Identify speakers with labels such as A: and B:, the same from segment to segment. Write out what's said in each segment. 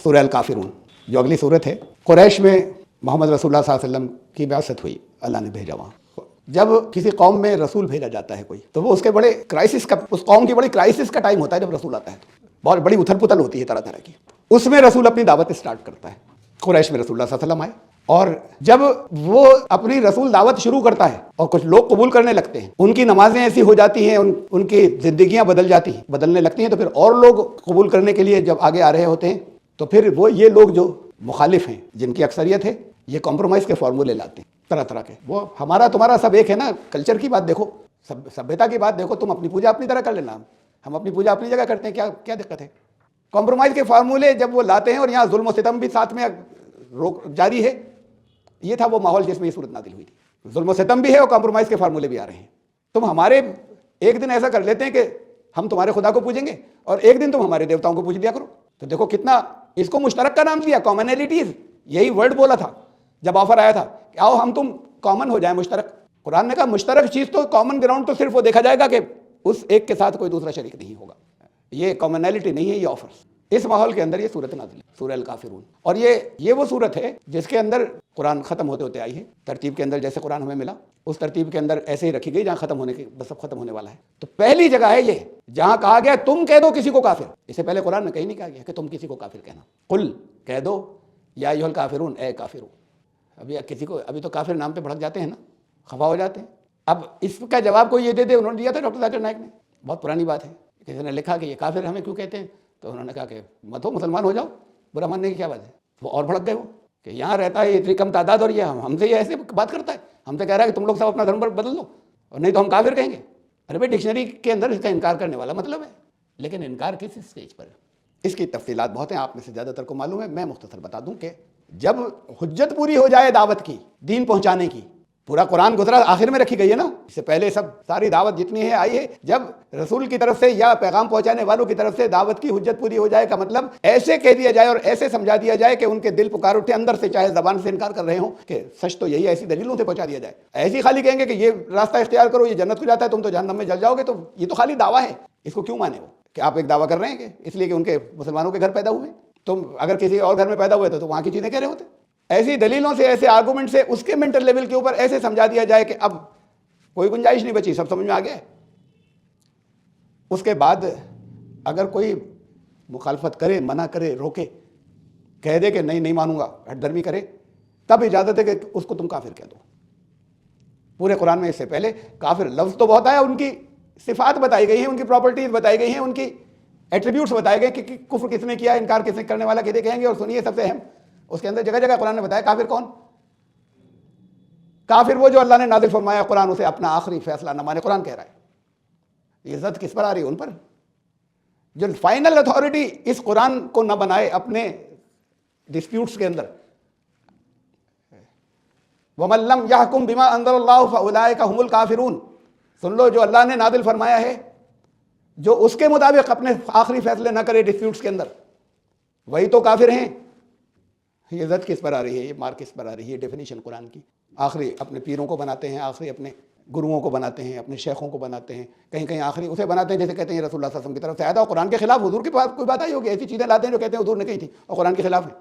A: سورہ الکافرون جو اگلی صورت ہے، قریش میں محمد رسول اللہ صلی اللہ علیہ وسلم کی بعثت ہوئی، اللہ نے بھیجا وہاں۔ جب کسی قوم میں رسول بھیجا جاتا ہے کوئی، تو وہ اس کے بڑے کرائسس کا، اس قوم کی بڑی کرائسس کا ٹائم ہوتا ہے جب رسول آتا ہے، تو بہت بڑی اتھل پتھل ہوتی ہے طرح طرح کی۔ اس میں رسول اپنی دعوت اسٹارٹ کرتا ہے۔ قریش میں رسول اللہ صلی اللہ علیہ وسلم آئے، اور جب وہ اپنی رسول دعوت شروع کرتا ہے اور کچھ لوگ قبول کرنے لگتے ہیں، ان کی نمازیں ایسی ہو جاتی ہیں، ان کی زندگیاں بدلنے لگتی ہیں، تو پھر اور لوگ قبول کرنے کے لیے جب آگے آ رہے ہوتے ہیں، تو پھر وہ یہ لوگ جو مخالف ہیں، جن کی اکثریت ہے، یہ کمپرومائز کے فارمولے لاتے ہیں طرح طرح کے۔ وہ ہمارا تمہارا سب ایک ہے نا، کلچر کی بات دیکھو، سبھیتا کی بات دیکھو، تم اپنی پوجا اپنی طرح کر لینا، ہم اپنی پوجا اپنی جگہ کرتے ہیں، کیا دقت ہے؟ کمپرومائز کے فارمولے جب وہ لاتے ہیں، اور یہاں ظلم و ستم بھی ساتھ میں جاری ہے، یہ تھا وہ ماحول جس میں یہ صورت نازل ہوئی تھی۔ ظلم و ستم بھی ہے اور کمپرومائز کے فارمولے بھی آ رہے ہیں۔ تم ہمارے ایک دن ایسا کر لیتے ہیں کہ ہم تمہارے خدا کو پوجیں گے، اور ایک دن تم ہمارے دیوتاؤں کو پوج لیا کرو۔ تو دیکھو کتنا اس کو مشترک کا نام دیا، کامنالٹیز، یہی ورڈ بولا تھا جب آفر آیا تھا کہ آؤ ہم تم کامن ہو جائیں، مشترک۔ قرآن نے کہا مشترک چیز تو کامن گراؤنڈ تو صرف وہ دیکھا جائے گا کہ اس ایک کے ساتھ کوئی دوسرا شریک نہیں ہوگا، یہ کامنالٹی نہیں ہے، یہ آفر۔ اس ماحول کے اندر یہ صورت نازل ہے، سورہ الکافرون۔ اور یہ وہ صورت ہے جس کے اندر قرآن ختم ہوتے ہوتے آئی ہے، ترتیب کے اندر جیسے قرآن ہمیں ملا اس ترتیب کے اندر ایسے ہی رکھی گئی جہاں ختم ہونے کے بس اب ختم ہونے والا ہے۔ تو پہلی جگہ ہے یہ جہاں کہا گیا تم کہہ دو کسی کو کافر۔ اس سے پہلے قرآن میں کہیں نہیں کہا گیا کہ تم کسی کو کافر کہنا، قل کہہ دو یا ایھا الکافرون، اے کافرو۔ ابھی کسی کو ابھی تو کافر نام پہ بھڑک جاتے ہیں نا، خفا ہو جاتے ہیں۔ اب اس کا جواب کوئی یہ دے دے، انہوں نے دیا تھا ڈاکٹر ذاکر نائک نے، بہت پرانی بات ہے، کسی نے لکھا کہ یہ کافر ہمیں کیوں کہتے ہیں، تو انہوں نے کہا کہ مت ہو، مسلمان ہو جاؤ، برا ماننے کی کیا بات ہے۔ وہ اور بھڑک گئے وہ کہ یہاں رہتا ہے اتنی کم تعداد، اور یہ ہم سے یہ ایسے بات کرتا ہے، ہم سے کہہ رہا ہے کہ تم لوگ سب اپنا دھرم بدل دو، اور نہیں تو ہم کافر کہیں گے۔ ارے بھائی ڈکشنری کے اندر اس کا انکار کرنے والا مطلب ہے، لیکن انکار کس اسٹیج پر؟ اس کی تفصیلات بہت ہیں، آپ میں سے زیادہ تر کو معلوم ہے، میں مختصر بتا دوں کہ جب حجت پوری ہو جائے دعوت کی، دین پہنچانے کی، پورا قرآن گزرا آخر میں رکھی گئی ہے نا، اس سے پہلے سب ساری دعوت جتنی ہے آئی ہے۔ جب رسول کی طرف سے یا پیغام پہنچانے والوں کی طرف سے دعوت کی حجت پوری ہو جائے کا مطلب ایسے کہہ دیا جائے اور ایسے سمجھا دیا جائے کہ ان کے دل پکار اٹھے اندر سے، چاہے زبان سے انکار کر رہے ہوں کہ سچ تو یہی، ایسی دلیلوں سے پہنچا دیا جائے۔ ایسی خالی کہیں گے کہ یہ راستہ اختیار کرو، یہ جنت کو جاتا ہے، تم تو جہنم میں جل جاؤ گے، تو یہ تو خالی دعویٰ ہے، اس کو کیوں مانے وہ؟ کہ آپ ایک دعویٰ کر رہے ہیں کہ اس لیے کہ ان کے مسلمانوں کے گھر پیدا ہوئے، تم اگر کسی اور گھر میں پیدا ہوئے تو وہاں کی چیزیں کہہ رہے ہوتے۔ ایسی دلیلوں سے، ایسے آرگومنٹ سے اس کے مینٹل لیول کے اوپر ایسے سمجھا دیا جائے کہ اب کوئی گنجائش نہیں بچی، سب سمجھ میں آ گیا۔ اس کے بعد اگر کوئی مخالفت کرے، منع کرے، روکے، کہہ دے کہ نہیں مانوں گا، ہٹ درمی کرے، تب اجازت ہے کہ اس کو تم کافر کہہ دو۔ پورے قرآن میں اس سے پہلے کافر لفظ تو بہت آیا، ان کی صفات بتائی گئی ہیں، ان کی پراپرٹیز بتائی گئی ہیں، ان کی ایٹریبیوٹس بتائے گئے کہ کفر کس نے کیا، انکار کس نے کرنے والا کہتے کہیں گے۔ اور سنیے سب سے اہم، اس کے اندر جگہ جگہ قرآن نے بتایا کافر کون؟ کافر وہ جو اللہ نے نازل فرمایا قرآن اسے اپنا آخری فیصلہ نہ مانے۔ قرآن کہہ رہا ہے، یہ عزت کس پر آ رہی ہے؟ ان پر جو فائنل اتھارٹی اس قرآن کو نہ بنائے اپنے ڈسپیوٹس کے اندر۔ وَمَن لَّمْ يَحْكُم بِمَا أَنزَلَ اللَّهُ فَأُولَٰئِكَ هُمُ الْكَافِرُونَ۔ سن لو، جو اللہ نے نازل فرمایا ہے، جو اس کے مطابق اپنے آخری فیصلے نہ کرے ڈسپیوٹس کے اندر، وہی تو کافر ہیں۔ یہ عزت کس پر آ رہی ہے، یہ مار کس پر آ رہی ہے؟ ڈیفینیشن قرآن کی آخری اپنے پیروں کو بناتے ہیں، آخری اپنے گروؤں کو بناتے ہیں، اپنے شیخوں کو بناتے ہیں، کہیں کہیں آخری اسے بناتے ہیں جیسے کہتے ہیں رسول اللہ صلی اللہ علیہ وسلم کی طرف سے آیا تھا، اور قرآن کے خلاف حضور کے پاس کوئی بات آئی ہوگی، ایسی چیزیں لاتے ہیں جو کہتے ہیں حضور نے کہی تھی اور قرآن کے خلاف ہیں۔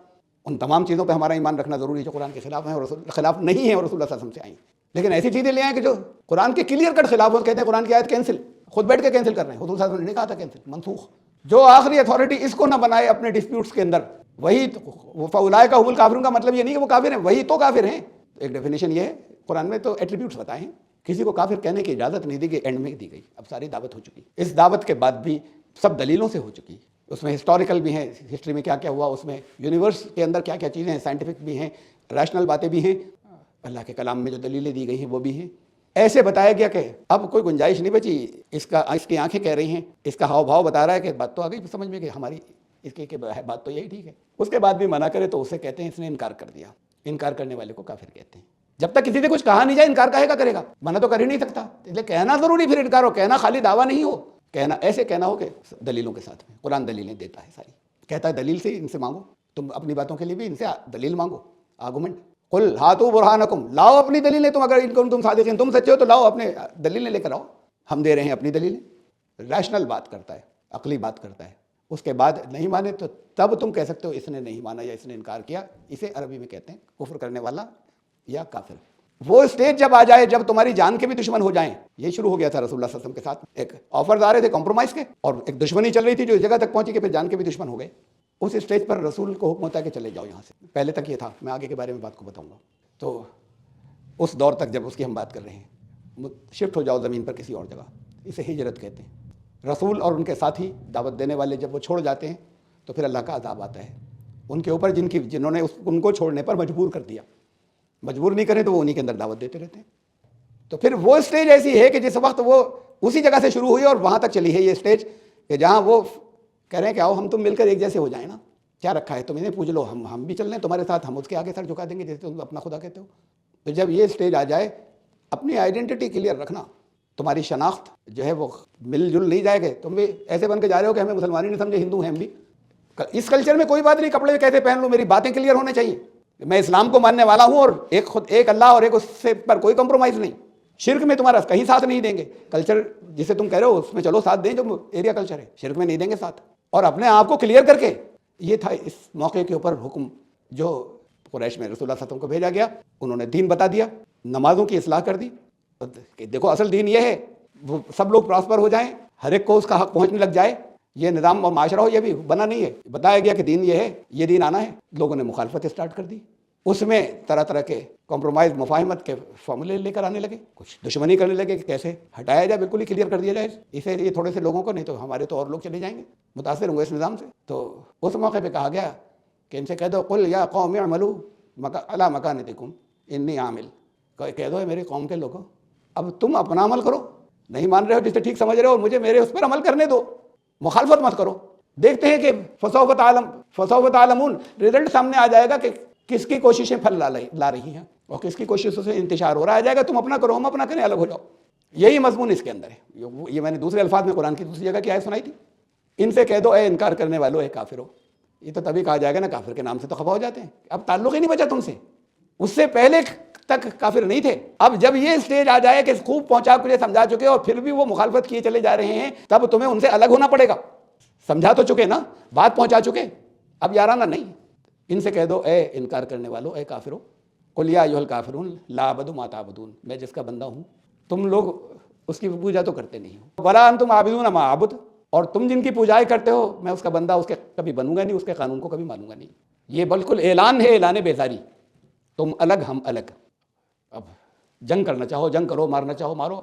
A: ان تمام چیزوں پہ ہمارا ایمان رکھنا ضروری ہے جو قرآن کے خلاف ہیں اور رسول خلاف نہیں ہیں اور رسول اللہ صلی اللہ علیہ وسلم سے آئیں۔ لیکن ایسی چیزیں لے آئیں کہ جو قرآن کے کلیئر کٹ خلاف ہو، کہتے ہیں قرآن کی آیت کینسل، خود بیٹھ کے کینسل کر رہے ہیں، حضور صلی اللہ علیہ وسلم نے کہا تھا کینسل، منسوخ۔ جو آخری اتھارٹی اس کو نہ بنائے اپنے ڈسپیوٹس کے اندر، وہی فَأُولَٰئِکَ هُمُ الْكَافِرُونَ کا مطلب یہ نہیں کہ وہ کافر ہیں، وہی تو کافر ہیں۔ ایک ڈیفینیشن یہ ہے، قرآن میں تو ایٹریبیوٹس بتائے ہیں، کسی کو کافر کہنے کی اجازت نہیں دی گئی، اینڈ میں دی گئی۔ اب ساری دعوت ہو چکی، اس دعوت کے بعد بھی سب دلیلوں سے ہو چکی، اس میں ہسٹوریکل بھی ہیں، ہسٹری میں کیا کیا ہوا، اس میں یونیورس کے اندر کیا کیا چیزیں ہیں، سائنٹیفک بھی ہیں، ریشنل باتیں بھی ہیں، اللہ کے کلام میں جو دلیلیں دی گئی ہیں وہ بھی ہیں۔ ایسے بتایا گیا کہ اب کوئی گنجائش نہیں بچی، اس کی آنکھیں کہہ رہی ہیں، اس کا ہاؤ بھاؤ بتا رہا ہے کہ بات تو آ گئی سمجھ میں کہ ہماری اس کی کہ بات تو یہی ٹھیک ہے۔ اس کے بعد بھی منع کرے تو اسے کہتے ہیں اس نے انکار کر دیا۔ انکار کرنے والے کو کافر کہتے ہیں۔ جب تک کسی سے کچھ کہا نہیں جائے انکار کہے گا، کرے گا؟ منع تو کر ہی نہیں سکتا، اس لیے کہنا ضروری، پھر انکار ہو، کہنا خالی دعویٰ نہیں ہو، کہنا ایسے کہنا ہو کہ دلیلوں کے ساتھ میں۔ قرآن دلیلیں دیتا ہے ساری، کہتا ہے دلیل سے ان سے مانگو، تم اپنی باتوں کے لیے بھی ان سے دلیل مانگو، آرگومنٹ۔ قل ہاتوا برہانکم، لاؤ اپنی دلیلیں، تم اگر ان کو تم صادقین، تم سچے ہو تو لاؤ اپنے دلیلیں لے کر آؤ، ہم دے رہے ہیں اپنی دلیلیں۔ ریشنل بات کرتا ہے، عقلی بات کرتا ہے، اس کے بعد نہیں مانے تو تب تم کہہ سکتے ہو اس نے نہیں مانا یا اس نے انکار کیا. اسے عربی میں کہتے ہیں کفر کرنے والا یا کافر. وہ اسٹیج جب آ جائے جب تمہاری جان کے بھی دشمن ہو جائیں. یہ شروع ہو گیا تھا رسول اللہ صلی اللہ علیہ وسلم کے ساتھ. ایک آفرز آ رہے تھے کمپرومائز کے اور ایک دشمنی چل رہی تھی جو اس جگہ تک پہنچی کہ پھر جان کے بھی دشمن ہو گئے. اس اسٹیج پر رسول کو حکم ہوتا ہے کہ چلے جاؤ یہاں سے. پہلے تک یہ تھا, میں آگے کے بارے میں بات کو بتاؤں گا. تو اس دور تک جب اس کی ہم بات کر رہے ہیں, شفٹ ہو جاؤ زمین پر کسی اور جگہ, اسے ہجرت کہتے ہیں. رسول اور ان کے ساتھی دعوت دینے والے جب وہ چھوڑ جاتے ہیں تو پھر اللہ کا عذاب آتا ہے ان کے اوپر جنہوں نے ان کو چھوڑنے پر مجبور کر دیا. مجبور نہیں کریں تو وہ انہی کے اندر دعوت دیتے رہتے ہیں. تو پھر وہ اسٹیج ایسی ہے کہ جس وقت وہ اسی جگہ سے شروع ہوئی اور وہاں تک چلی ہے یہ اسٹیج کہ جہاں وہ کہہ رہے ہیں کہ آؤ ہم تم مل کر ایک جیسے ہو جائیں نا, کیا رکھا ہے تم انہیں پوچھ لو, ہم بھی چل رہے ہیں تمہارے ساتھ, ہم اس کے آگے سر جھکا دیں گے جیسے تم اپنا خدا کہتے ہو. تو جب یہ اسٹیج آ جائے اپنی آئیڈینٹی کلیئر رکھنا, تمہاری شناخت جو ہے وہ مل جل نہیں جائے گے. تم بھی ایسے بن کے جا رہے ہو کہ ہمیں مسلمان ہی نہیں سمجھے, ہندو ہیں ہم بھی. اس کلچر میں کوئی بات نہیں, کپڑے کیسے پہن لوں, میری باتیں کلیئر ہونے چاہیے. میں اسلام کو ماننے والا ہوں اور ایک اللہ اور ایک اس سے پر کوئی کمپرومائز نہیں. شرک میں تمہارا کہیں ساتھ نہیں دیں گے. کلچر جسے تم کہہ رہے ہو اس میں چلو ساتھ دیں جو ایریا کلچر ہے, شرک میں نہیں دیں گے ساتھ. اور اپنے آپ کو کلیئر کر کے, یہ تھا اس موقع کے اوپر حکم جو قریش میں رسول اللہ صلی اللہ علیہ وسلم کو بھیجا گیا. انہوں نے دین بتا دیا, نمازوں کی اصلاح کر دی کہ دیکھو اصل دین یہ ہے, وہ سب لوگ پراسپر ہو جائیں, ہر ایک کو اس کا حق پہنچنے لگ جائے. یہ نظام اور معاشرہ ہو, یہ بھی بنا نہیں ہے, بتایا گیا کہ دین یہ ہے, یہ دین آنا ہے. لوگوں نے مخالفت اسٹارٹ کر دی. اس میں طرح طرح کے کمپرومائز مفاہمت کے فارمولے لے کر آنے لگے, کچھ دشمنی کرنے لگے کہ کیسے ہٹایا جائے, بالکل ہی کلیئر کر دیا جائے اسے. یہ تھوڑے سے لوگوں کو, نہیں تو ہمارے تو اور لوگ چلے جائیں گے, متاثر ہوں گے اس نظام سے. تو اس موقع پہ کہا گیا کہ ان سے کہہ دو قل یا قوم اعملوا علی مکانتکم انی عامل. کہہ دو میری قوم کے لوگوں اب تم اپنا عمل کرو, نہیں مان رہے ہو جسے ٹھیک سمجھ رہے ہو, مجھے میرے اس پر عمل کرنے دو, مخالفت مت کرو. دیکھتے ہیں کہ فسوف تعلمون, رزلٹ سامنے آ جائے گا کہ کس کی کوششیں پھل لا رہی ہیں اور کس کی کوششوں سے انتشار ہو رہا. آ جائے گا تم اپنا کرو, ہم اپنا کریں, الگ ہو جاؤ. یہی مضمون اس کے اندر ہے. یہ میں نے دوسرے الفاظ میں قرآن کی دوسری جگہ کی آیت سنائی تھی. ان سے کہہ دو اے انکار کرنے والو, اے کافر ہو. یہ تو تبھی کہا جائے گا نا, کافر کے نام سے تو خفا ہو جاتے ہیں. اب تعلق ہی نہیں بچا تم سے, اس سے پہلے تک کافر نہیں تھے. اب جب یہ اسٹیج آ جائے کہ خوب پہنچا کے سمجھا چکے اور پھر بھی وہ مخالفت کیے چلے جا رہے ہیں, تب تمہیں ان سے الگ ہونا پڑے گا. سمجھا تو چکے نا, بات پہنچا چکے, اب یارانہ نہیں. ان سے کہہ دو اے انکار کرنے والو, اے کافرو, قل یا ایھا الکافرون لا اعبد ما تعبدون, میں جس کا بندہ ہوں تم لوگ اس کی پوجا تو کرتے نہیں ہو. ولا انتم عابدون ما اعبد, اور تم جن کی پوجائیں کرتے ہو میں اس کا بندہ اس کے کبھی بنوں گا نہیں, اس کے قانون کو کبھی مانوں گا نہیں. یہ بالکل اعلان ہے, اعلان بیزاری. تم الگ ہم الگ. اب جنگ کرنا چاہو جنگ کرو, مارنا چاہو مارو,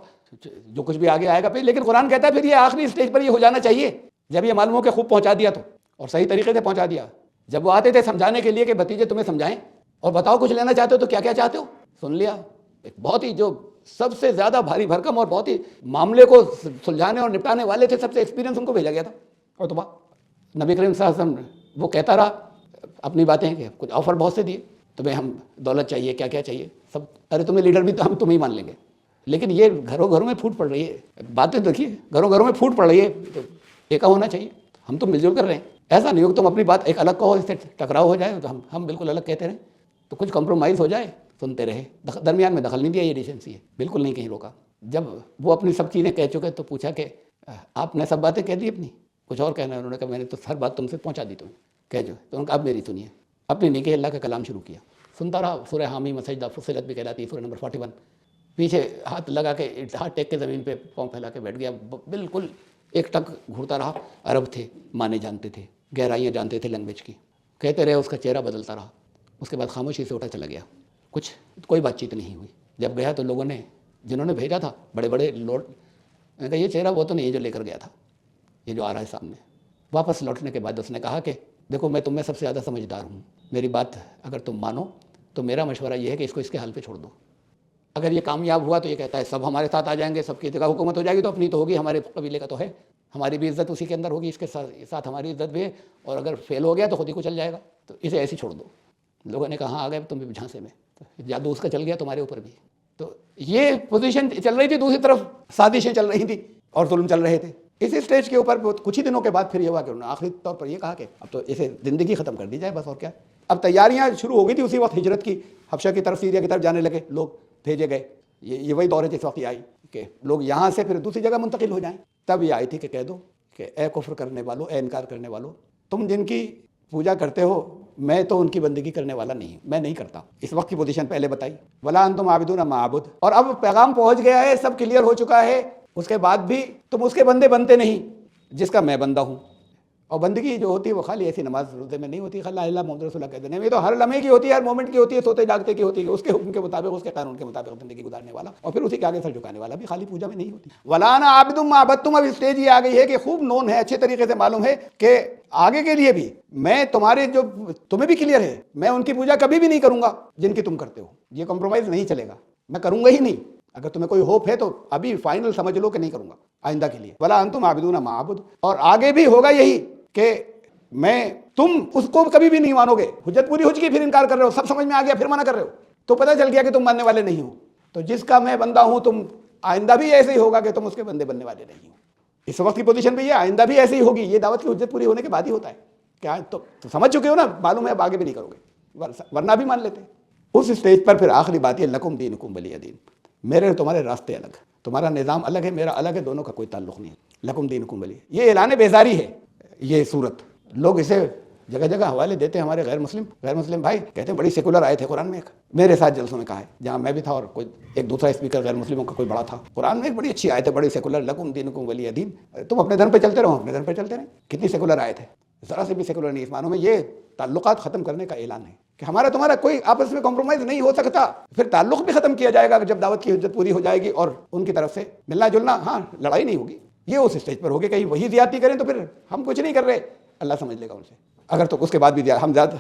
A: جو کچھ بھی آگے آئے گا پھر. لیکن قرآن کہتا ہے پھر یہ آخری اسٹیج پر یہ ہو جانا چاہیے جب یہ معلوم ہو کہ خوب پہنچا دیا تو, اور صحیح طریقے سے پہنچا دیا. جب وہ آتے تھے سمجھانے کے لیے کہ بھتیجے تمہیں سمجھائیں اور بتاؤ کچھ لینا چاہتے ہو تو کیا کیا چاہتے ہو, سن لیا. ایک بہت ہی جو سب سے زیادہ بھاری بھرکم اور بہت ہی معاملے کو سلجھانے اور نپٹانے والے تھے, سب سے ایکسپیرینس ان کو بھیجا گیا تھا. اور تو نبی کریم صلی اللہ علیہ وسلم وہ کہتا رہا اپنی باتیں کہ کچھ آفر بہت سے دیے, تمہیں ہم دولت چاہیے, کیا کیا چاہیے سب, ارے تمہیں لیڈر بھی تو ہم تمہیں ہی مان لیں گے. لیکن یہ گھروں گھروں میں پھوٹ پڑ رہی ہے, باتیں دیکھیے گھروں گھروں میں پھوٹ پڑ رہی ہے. ایکا ہونا چاہیے, ہم تو مل جل کر رہے ہیں. ایسا نہیں ہو کہ تم اپنی بات ایک الگ کہو, اس سے ٹکراؤ ہو جائے, تو ہم بالکل الگ کہتے رہیں, تو کچھ کمپرومائز ہو جائے, سنتے رہے. درمیان میں دخل نہیں دیا, یہ ڈیسنسی ہے, بالکل نہیں کہیں روکا. جب وہ اپنی سب چیزیں کہہ چکے تو پوچھا کہ آپ نے سب باتیں کہہ دی اپنی, کچھ اور کہنا ہے. انہوں نے کہا میں نے تو ہر بات تم سے پہنچا دی, تم کہہ جو. تو انہوں نے کہا اب میری سنیے. اپنی نہیں کہ اللہ کا کلام شروع کیا, سنتا رہا. سورہ حامی مسجدہ فصلت بھی کہلاتی ہے, سورہ نمبر 41. پیچھے ہاتھ لگا کے, ہاتھ ٹیک کے زمین پہ پاؤں پھیلا کے بیٹھ گیا, بالکل ایک ٹک گھورتا رہا. عرب تھے, مانے جانتے تھے, گہرائیاں جانتے تھے لینگویج کی. کہتے رہے, اس کا چہرہ بدلتا رہا. اس کے بعد خاموشی سے اٹھا چلا گیا. کوئی بات چیت نہیں ہوئی. جب گیا تو لوگوں نے, جنہوں نے بھیجا تھا, بڑے بڑے لوڈ, میں نے کہا یہ چہرہ وہ تو نہیں ہے جو لے کر گیا تھا, یہ جو آ رہا ہے سامنے. واپس لوٹنے کے بعد اس نے کہا کہ دیکھو میں تم میں سب سے زیادہ سمجھدار ہوں, میری بات اگر تم مانو تو میرا مشورہ یہ ہے کہ اس کو اس کے حال پہ چھوڑ دو. اگر یہ کامیاب ہوا تو یہ کہتا ہے سب ہمارے ساتھ آ جائیں گے, سب کی جگہ حکومت ہو جائے گی, تو اپنی تو ہوگی, ہمارے قبیلے کا تو ہے, ہماری بھی عزت اسی کے اندر ہوگی, اس کے ساتھ ہماری عزت بھی ہے, اور اگر فیل ہو گیا تو خود ہی کو چل جائے گا, تو اسے ایسے چھوڑ دو. لوگوں نے کہا ہاں آ گئے تم بھی جھانسے میں, جادو اس کا چل گیا تمہارے اوپر بھی. تو یہ پوزیشن چل رہی تھی. دوسری طرف سازشیں چل رہی تھیں اور ظلم چل رہے تھے. اس اسٹیج کے اوپر کچھ ہی دنوں کے بعد پھر یہ ہوا کہ انہوں نے آخری طور پر یہ کہا کہ اب تو اسے زندگی ختم کر دی جائے بس, اور کیا. اب تیاریاں شروع ہو گئی تھی اسی وقت ہجرت کی, حبشہ کی طرف, سیریا کی طرف جانے لگے لوگ, بھیجے گئے. یہ وہی دور ہے جس وقت یہ آئی کہ لوگ یہاں سے پھر دوسری جگہ منتقل ہو جائیں. تب یہ آئی تھی کہ کہہ دو کہ اے کفر کرنے والو، اے انکار کرنے والو، تم جن کی پوجا کرتے ہو میں تو ان کی بندگی کرنے والا نہیں، میں نہیں کرتا۔ اس وقت کی پوزیشن پہلے بتائی، ولا انتم عابدون ما اعبد، اور اب پیغام پہنچ گیا ہے، سب کلیئر ہو چکا ہے، اس کے بعد بھی تم اس کے بندے بنتے نہیں جس کا میں بندہ ہوں۔ اور بندگی جو ہوتی ہے وہ خالی ایسی نماز روزے میں نہیں ہوتی، خالی لا الہ الا محمد رسول اللہ کہتے ہیں، یہ تو ہر لمحے کی ہوتی ہے، ہر مومنٹ کی ہوتی ہے، سوتے جاگتے کی ہوتی ہے، اس کے حکم کے مطابق، اس کے قانون کے مطابق زندگی گزارنے والا، اور پھر اسی کے آگے سر جھکانے والا بھی خالی پوجا میں نہیں ہوتی۔ ولا انا عابد ما عبدتم، اب اسٹیج یہ آ گئی ہے کہ خوب نون ہے، اچھے طریقے سے معلوم ہے کہ آگے کے لیے بھی میں تمہارے جو تمہیں بھی کلیئر ہے، میں ان کی پوجا کبھی بھی نہیں کروں گا جن کی تم کرتے ہو، یہ کمپرومائز نہیں چلے گا، میں کروں گا ہی نہیں۔ اگر تمہیں کوئی ہوپ ہے تو ابھی فائنل سمجھ لو کہ نہیں کروں گا آئندہ کے لیے۔ ولا انتم عابدون ما اعبد، اور آگے بھی ہوگا یہی کہ میں تم اس کو کبھی بھی نہیں مانو گے، حجت پوری ہو چکی پھر انکار کر رہے ہو، سب سمجھ میں آ گیا پھر منع کر رہے ہو، تو پتہ چل گیا کہ تم ماننے والے نہیں ہو، تو جس کا میں بندہ ہوں تم آئندہ بھی ایسے ہی ہوگا کہ تم اس کے بندے بننے والے نہیں ہو۔ اس وقت کی پوزیشن پہ یہ آئندہ بھی ایسے ہی ہوگی، یہ دعوت کی حجت پوری ہونے کے بعد ہی ہوتا ہے کہ آج تو سمجھ چکے ہو نا، معلوم ہے اب آگے بھی نہیں کرو گے، ورنہ بھی مان لیتے۔ اس اسٹیج پر پھر آخری بات یہ لکم دینکم ولی دین، میرے اور تمہارے راستے الگ، تمہارا نظام الگ ہے، میرا الگ ہے، دونوں کا کوئی تعلق نہیں ہے۔ لکم دینکم ولی، یہ اعلان بیزاری ہے یہ صورت، لوگ اسے جگہ جگہ حوالے دیتے ہیں، ہمارے غیر مسلم بھائی کہتے ہیں بڑی سیکولر آیت ہے قرآن میں، ایک میرے ساتھ جلسوں میں کہا ہے جہاں میں بھی تھا اور کوئی ایک دوسرا اسپیکر غیر مسلموں کا کوئی بڑا تھا، قرآن میں ایک بڑی اچھی آیت ہے، بڑی سیکولر، لکم دینکم ولی دین، تم اپنے دھرم پہ چلتے رہو، اپنے دھرم پہ چلتے رہیں۔ کتنی سیکولر آیت ہے، ذرا سے بھی سیکولر نہیں، اس معنوں میں یہ تعلقات ختم کرنے کا اعلان ہے کہ ہمارا تمہارا کوئی آپس میں کمپرومائز نہیں ہو سکتا، پھر تعلق بھی ختم کیا جائے گا جب دعوت کی حجت پوری ہو جائے گی اور ان کی طرف سے ملنا جلنا، ہاں لڑائی نہیں ہوگی، یہ اس اسٹیج پر ہوگی، کہیں وہی زیادتی کریں تو پھر ہم کچھ نہیں کر رہے، اللہ سمجھ لے گا ان سے، اگر تو اس کے بعد بھی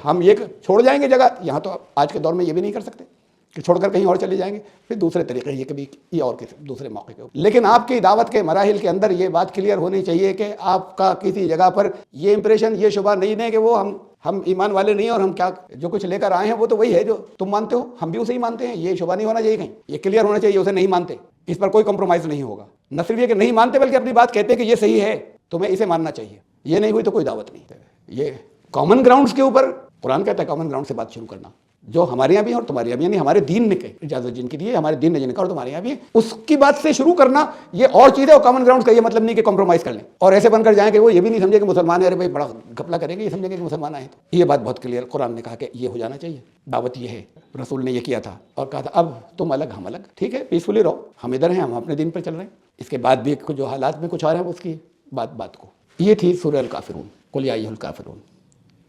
A: ہم یہ چھوڑ جائیں گے جگہ، یہاں تو آج کے دور میں یہ بھی نہیں کر سکتے کہ چھوڑ کر کہیں اور چلے جائیں گے، پھر دوسرے طریقے یہ کبھی یہ اور کسی دوسرے موقع پہ۔ لیکن آپ کی دعوت کے مراحل کے اندر یہ بات کلیئر ہونی چاہیے کہ آپ کا کسی جگہ پر یہ امپریشن، یہ شبہ نہیں دیں کہ وہ ہم ایمان والے نہیں ہیں، اور ہم کیا جو کچھ لے کر آئے ہیں وہ تو وہی ہے جو تم مانتے ہو، ہم بھی اسے ہی مانتے ہیں، یہ شبہ نہیں ہونا چاہیے کہیں، یہ کلیئر ہونا چاہیے اسے نہیں مانتے، اس پر کوئی کمپرومائز نہیں ہوگا، نہ صرف یہ کہ نہیں مانتے بلکہ اپنی بات کہتے ہیں کہ یہ صحیح ہے، تمہیں اسے ماننا چاہیے، یہ نہیں ہوئی تو کوئی دعوت نہیں۔ یہ کامن گراؤنڈز کے اوپر قرآن کہتا ہے کامن گراؤنڈ سے بات شروع کرنا، جو ہمارے یہاں بھی ہے اور تمہارے یہاں بھی، یعنی ہمارے دین نے اجازت جن کی دی ہے، ہمارے دین نے جن کا اور تمہارے یہاں بھی ہے، اس کی بات سے شروع کرنا یہ اور چیز ہے، اور کامن گراؤنڈ کا یہ مطلب نہیں کہ کمپرومائز کر لیں اور ایسے بن کر جائیں کہ وہ یہ بھی نہیں سمجھے کہ مسلمان ہے، ارے بھائی بڑا گھپلا کریں گے، یہ سمجھیں گے کہ مسلمان آئے، تو یہ بات بہت کلیئر قرآن نے کہا کہ یہ ہو جانا چاہیے، دعوت یہ ہے، رسول نے یہ کیا تھا اور کہا تھا اب تم الگ ہم الگ، ٹھیک ہے پیسفلی رہو، ہم ادھر ہیں، ہم اپنے دین پر چل رہے ہیں، اس کے بعد بھی جو حالات میں کچھ آ رہے ہیں اس کی بات کو، یہ تھی سورہ الکافرون، قل یا ایھا الکافرون۔